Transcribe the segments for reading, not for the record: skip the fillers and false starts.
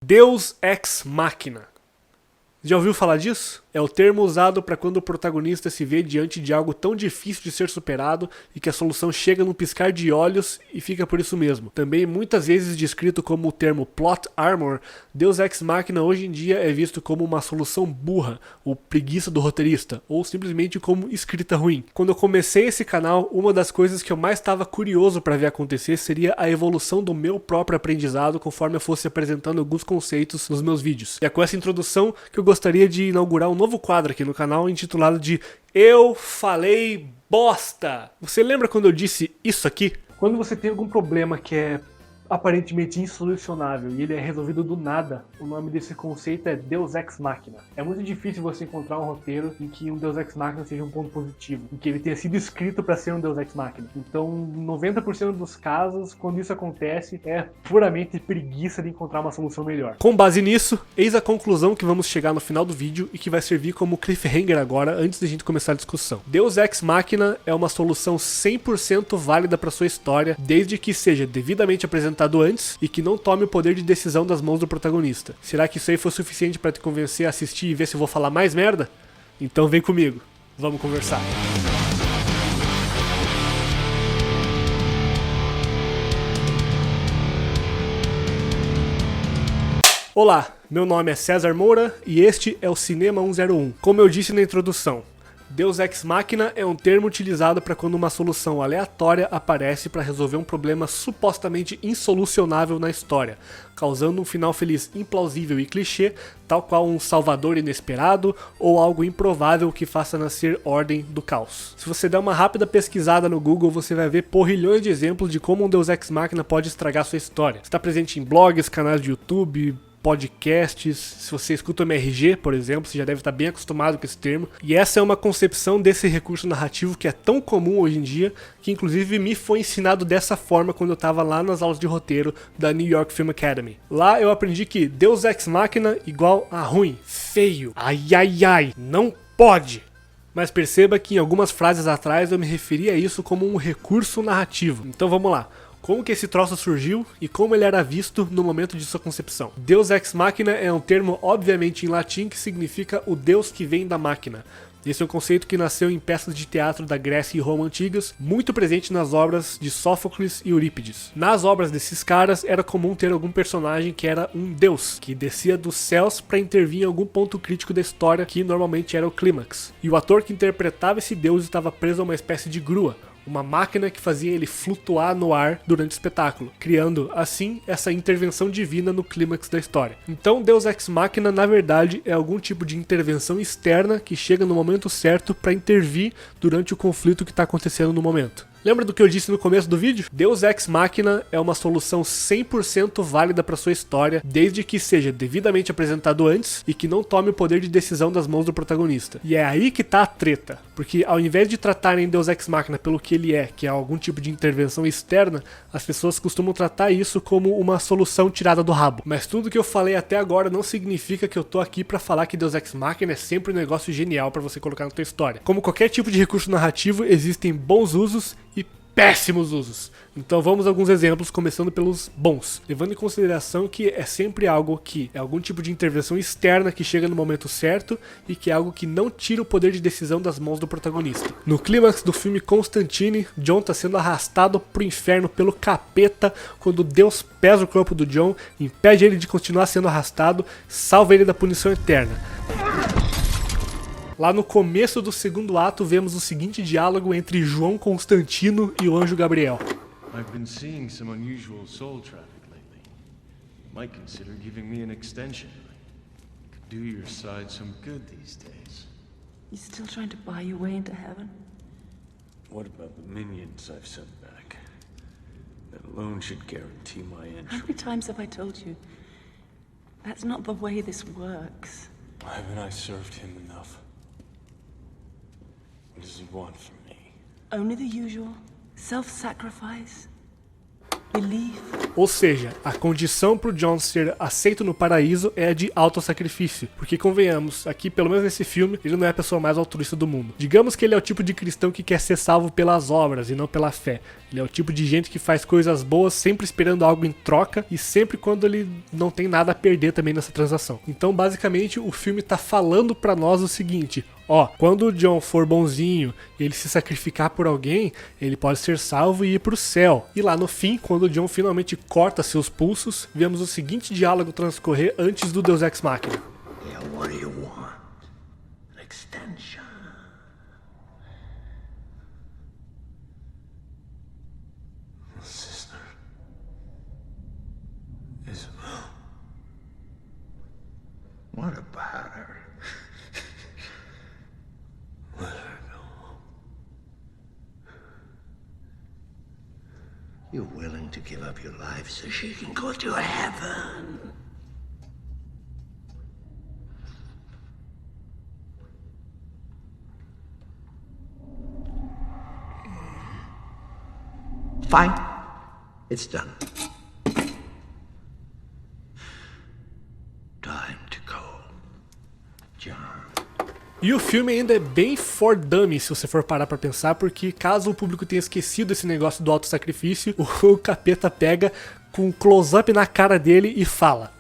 Deus Ex Machina. Já ouviu falar disso? É o termo usado para quando o protagonista se vê diante de algo tão difícil de ser superado e que a solução chega num piscar de olhos e fica por isso mesmo. Também muitas vezes descrito como o termo plot armor, Deus Ex Machina hoje em dia é visto como uma solução burra, ou preguiça do roteirista, ou simplesmente como escrita ruim. Quando eu comecei esse canal, uma das coisas que eu mais estava curioso para ver acontecer seria a evolução do meu próprio aprendizado conforme eu fosse apresentando alguns conceitos nos meus vídeos. E é com essa introdução que eu gostaria de inaugurar um novo quadro aqui no canal intitulado de Eu Falei Bosta. Você lembra quando eu disse isso aqui? Quando você tem algum problema que é aparentemente insolucionável e ele é resolvido do nada, o nome desse conceito é Deus Ex Machina. É muito difícil você encontrar um roteiro em que um Deus Ex Machina seja um ponto positivo, em que ele tenha sido escrito para ser um Deus Ex Machina. Então, 90% dos casos, quando isso acontece, é puramente preguiça de encontrar uma solução melhor. Com base nisso, eis a conclusão que vamos chegar no final do vídeo e que vai servir como cliffhanger agora, antes de a gente começar a discussão. Deus Ex Machina é uma solução 100% válida para sua história, desde que seja devidamente apresentada antes e que não tome o poder de decisão das mãos do protagonista. Será que isso aí foi suficiente pra te convencer a assistir e ver se eu vou falar mais merda? Então vem comigo, vamos conversar. Olá, meu nome é César Moura e este é o Cinema 101. Como eu disse na introdução, Deus Ex Machina é um termo utilizado para quando uma solução aleatória aparece para resolver um problema supostamente insolucionável na história, causando um final feliz implausível e clichê, tal qual um salvador inesperado ou algo improvável que faça nascer ordem do caos. Se você der uma rápida pesquisada no Google, você vai ver porrilhões de exemplos de como um Deus Ex Machina pode estragar sua história. Está presente em blogs, canais de YouTube, podcasts. Se você escuta o MRG, por exemplo, você já deve estar bem acostumado com esse termo. E essa é uma concepção desse recurso narrativo que é tão comum hoje em dia, que inclusive me foi ensinado dessa forma quando eu estava lá nas aulas de roteiro da New York Film Academy. Lá eu aprendi que Deus Ex Machina igual a ruim, feio, ai ai ai, não pode. Mas perceba que em algumas frases atrás eu me referi a isso como um recurso narrativo. Então vamos lá. Como que esse troço surgiu e como ele era visto no momento de sua concepção. Deus Ex Machina é um termo obviamente em latim que significa o Deus que vem da máquina. Esse é um conceito que nasceu em peças de teatro da Grécia e Roma antigas, muito presente nas obras de Sófocles e Eurípides. Nas obras desses caras era comum ter algum personagem que era um deus, que descia dos céus para intervir em algum ponto crítico da história, que normalmente era o clímax. E o ator que interpretava esse deus estava preso a uma espécie de grua, uma máquina que fazia ele flutuar no ar durante o espetáculo, criando, assim, essa intervenção divina no clímax da história. Então, Deus Ex Machina, na verdade, é algum tipo de intervenção externa que chega no momento certo para intervir durante o conflito que está acontecendo no momento. Lembra do que eu disse no começo do vídeo? Deus Ex Machina é uma solução 100% válida para sua história, desde que seja devidamente apresentado antes e que não tome o poder de decisão das mãos do protagonista. E é aí que tá a treta, porque ao invés de tratarem Deus Ex Machina pelo que ele é, que é algum tipo de intervenção externa, as pessoas costumam tratar isso como uma solução tirada do rabo. Mas tudo que eu falei até agora não significa que eu tô aqui para falar que Deus Ex Machina é sempre um negócio genial para você colocar na tua história. Como qualquer tipo de recurso narrativo, existem bons usos e péssimos usos. Então vamos a alguns exemplos, começando pelos bons, levando em consideração que é sempre algo que é algum tipo de intervenção externa que chega no momento certo e que é algo que não tira o poder de decisão das mãos do protagonista. No clímax do filme Constantine, John está sendo arrastado pro inferno pelo capeta quando Deus pesa o corpo do John, impede ele de continuar sendo arrastado, salva ele da punição eterna. Lá no começo do segundo ato, vemos o seguinte diálogo entre João Constantino e o anjo Gabriel. I've been seeing some unusual soul traffic lately. Might consider giving me an extension. Could do your side some good these days. You still trying to buy your way into heaven? What about the minions I've sent back? That alone should guarantee my How entry. many times have I told you? That's not the way this works. Haven't I served him enough? What does he want from me? Only the usual. Self-sacrifice. belief. Ou seja, a condição pro John ser aceito no paraíso é a de autossacrifício. Porque convenhamos, aqui pelo menos nesse filme, ele não é a pessoa mais altruísta do mundo. Digamos que ele é o tipo de cristão que quer ser salvo pelas obras e não pela fé. Ele é o tipo de gente que faz coisas boas sempre esperando algo em troca e sempre quando ele não tem nada a perder também nessa transação. Então basicamente o filme tá falando pra nós o seguinte: ó, quando o John for bonzinho e ele se sacrificar por alguém, ele pode ser salvo e ir pro céu. E lá no fim, quando o John finalmente corta seus pulsos, vemos o seguinte diálogo transcorrer antes do Deus Ex Machina. Yeah, what do you want? An extension. Sister. Isabel. What about her? Let her go. You're willing to give up your life so she can go to heaven. Fine. It's done. Time to go, John. E o filme ainda é bem for dummies, se você for parar pra pensar, porque caso o público tenha esquecido esse negócio do autossacrifício, o capeta pega com um close-up na cara dele e fala: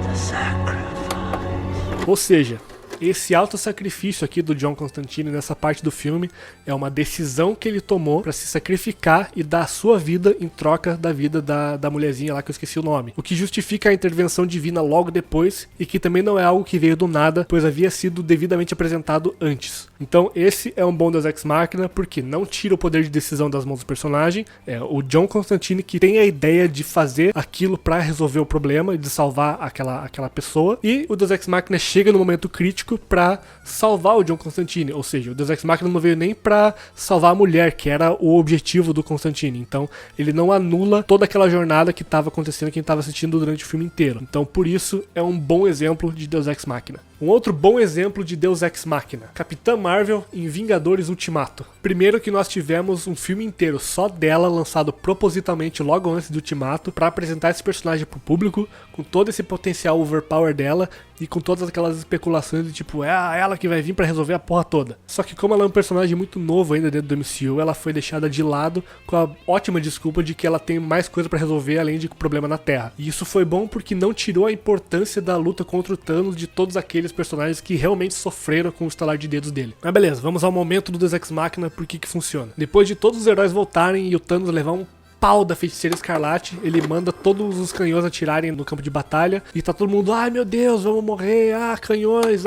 The sacrifice. ou seja, esse autossacrifício aqui do John Constantine nessa parte do filme é uma decisão que ele tomou pra se sacrificar e dar a sua vida em troca da vida da mulherzinha lá que eu esqueci o nome. O que justifica a intervenção divina logo depois e que também não é algo que veio do nada, pois havia sido devidamente apresentado antes. Então esse é um bom Deus Ex Machina porque não tira o poder de decisão das mãos do personagem. É o John Constantine que tem a ideia de fazer aquilo pra resolver o problema e de salvar aquela pessoa. E o Deus Ex Machina chega no momento crítico pra salvar o John Constantine, ou seja, o Deus Ex Machina não veio nem pra salvar a mulher, que era o objetivo do Constantine. Então ele não anula toda aquela jornada que estava acontecendo, quem estava assistindo durante o filme inteiro. Então por isso é um bom exemplo de Deus Ex Machina. Um outro bom exemplo de Deus Ex Machina: Capitã Marvel em Vingadores Ultimato. Primeiro que nós tivemos um filme inteiro só dela, lançado propositalmente logo antes do Ultimato, para apresentar esse personagem pro público, com todo esse potencial overpower dela e com todas aquelas especulações de tipo, é ela que vai vir para resolver a porra toda. Só que como ela é um personagem muito novo ainda dentro do MCU, ela foi deixada de lado com a ótima desculpa de que ela tem mais coisa para resolver além de problema na Terra. E isso foi bom porque não tirou a importância da luta contra o Thanos de todos aqueles personagens que realmente sofreram com o estalar de dedos dele. Mas beleza, vamos ao momento do Deus Ex Machina, por que funciona. Depois de todos os heróis voltarem e o Thanos levar um pau da Feiticeira Escarlate, ele manda todos os canhões atirarem no campo de batalha e tá todo mundo, ai meu Deus, vamos morrer, canhões,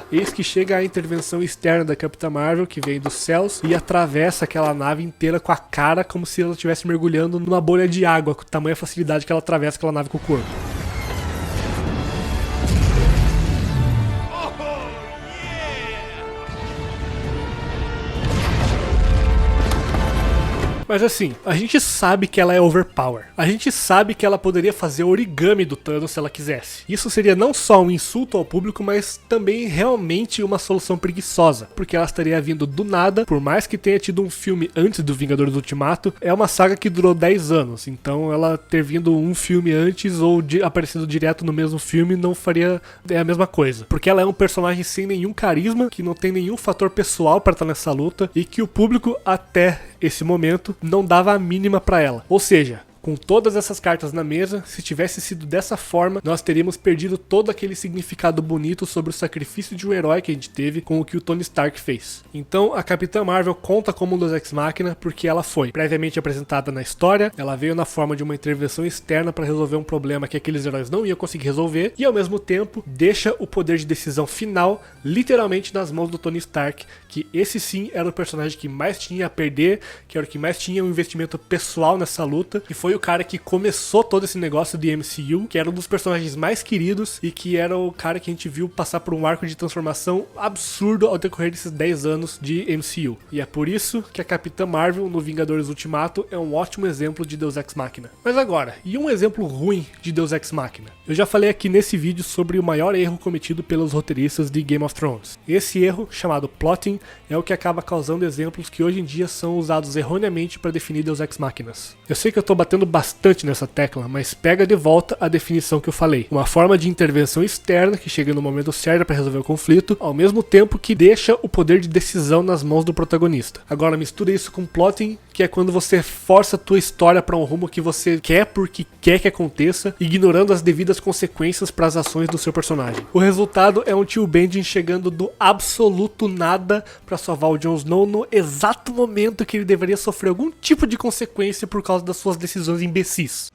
Eis que chega a intervenção externa da Capitã Marvel, que vem dos céus e atravessa aquela nave inteira com a cara como se ela estivesse mergulhando numa bolha de água, com tamanha facilidade que ela atravessa aquela nave com o corpo. Mas assim, a gente sabe que ela é overpower. A gente sabe que ela poderia fazer origami do Thanos se ela quisesse. Isso seria não só um insulto ao público, mas também realmente uma solução preguiçosa. Porque ela estaria vindo do nada, por mais que tenha tido um filme antes do Vingadores Ultimato, é uma saga que durou 10 anos. Então ela ter vindo um filme antes ou aparecido direto no mesmo filme não faria a mesma coisa. Porque ela é um personagem sem nenhum carisma, que não tem nenhum fator pessoal para estar nessa luta e que o público até esse momento não dava a mínima pra ela. Ou seja, com todas essas cartas na mesa, se tivesse sido dessa forma, nós teríamos perdido todo aquele significado bonito sobre o sacrifício de um herói que a gente teve com o que o Tony Stark fez. Então, a Capitã Marvel conta como um Deus Ex Machina porque ela foi previamente apresentada na história, ela veio na forma de uma intervenção externa para resolver um problema que aqueles heróis não iam conseguir resolver e, ao mesmo tempo, deixa o poder de decisão final literalmente nas mãos do Tony Stark, que esse sim era o personagem que mais tinha a perder, que era o que mais tinha um investimento pessoal nessa luta, e foi foi o cara que começou todo esse negócio de MCU, que era um dos personagens mais queridos e que era o cara que a gente viu passar por um arco de transformação absurdo ao decorrer desses 10 anos de MCU. E é por isso que a Capitã Marvel no Vingadores Ultimato é um ótimo exemplo de Deus Ex Machina. Mas agora, e um exemplo ruim de Deus Ex Machina? Eu já falei aqui nesse vídeo sobre o maior erro cometido pelos roteiristas de Game of Thrones. Esse erro, chamado plotting, é o que acaba causando exemplos que hoje em dia são usados erroneamente para definir Deus Ex Machinas. Eu sei que eu tô batendo bastante nessa tecla, mas pega de volta a definição que eu falei. Uma forma de intervenção externa que chega no momento certo para resolver o conflito, ao mesmo tempo que deixa o poder de decisão nas mãos do protagonista. Agora mistura isso com plotting, que é quando você força a tua história para um rumo que você quer porque quer que aconteça, ignorando as devidas consequências para as ações do seu personagem. O resultado é um tio Benjen chegando do absoluto nada para salvar o Jon Snow no exato momento que ele deveria sofrer algum tipo de consequência por causa das suas decisões imbecis.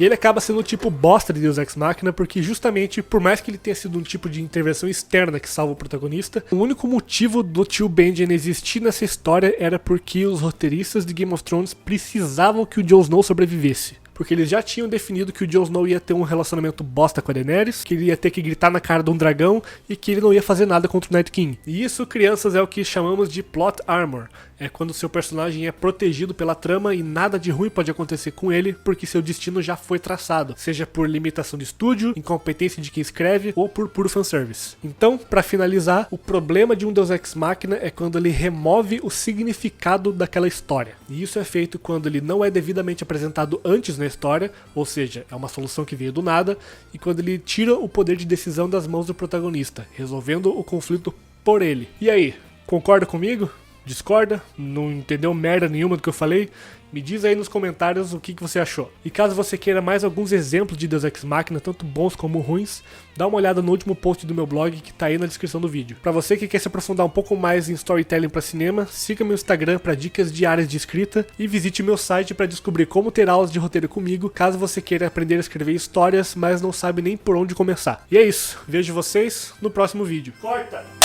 E ele acaba sendo o tipo bosta de Deus Ex Machina porque justamente, por mais que ele tenha sido um tipo de intervenção externa que salva o protagonista, o único motivo do tio Benjen existir nessa história era porque os roteiristas de Game of Thrones precisavam que o Jon Snow sobrevivesse. Porque eles já tinham definido que o Jon Snow ia ter um relacionamento bosta com a Daenerys, que ele ia ter que gritar na cara de um dragão e que ele não ia fazer nada contra o Night King. E isso, crianças, é o que chamamos de plot armor. É quando o seu personagem é protegido pela trama e nada de ruim pode acontecer com ele porque seu destino já foi traçado, seja por limitação de estúdio, incompetência de quem escreve ou por puro fanservice. Então, pra finalizar, o problema de um Deus Ex Machina é quando ele remove o significado daquela história. E isso é feito quando ele não é devidamente apresentado antes na história, ou seja, é uma solução que veio do nada, e quando ele tira o poder de decisão das mãos do protagonista, resolvendo o conflito por ele. E aí, concorda comigo? Discorda? Não entendeu merda nenhuma do que eu falei? Me diz aí nos comentários o que você achou. E caso você queira mais alguns exemplos de Deus Ex Machina, tanto bons como ruins, dá uma olhada no último post do meu blog que tá aí na descrição do vídeo. Pra você que quer se aprofundar um pouco mais em storytelling pra cinema, siga meu Instagram pra dicas diárias de escrita e visite meu site pra descobrir como ter aulas de roteiro comigo, caso você queira aprender a escrever histórias, mas não sabe nem por onde começar. E é isso, vejo vocês no próximo vídeo. Corta!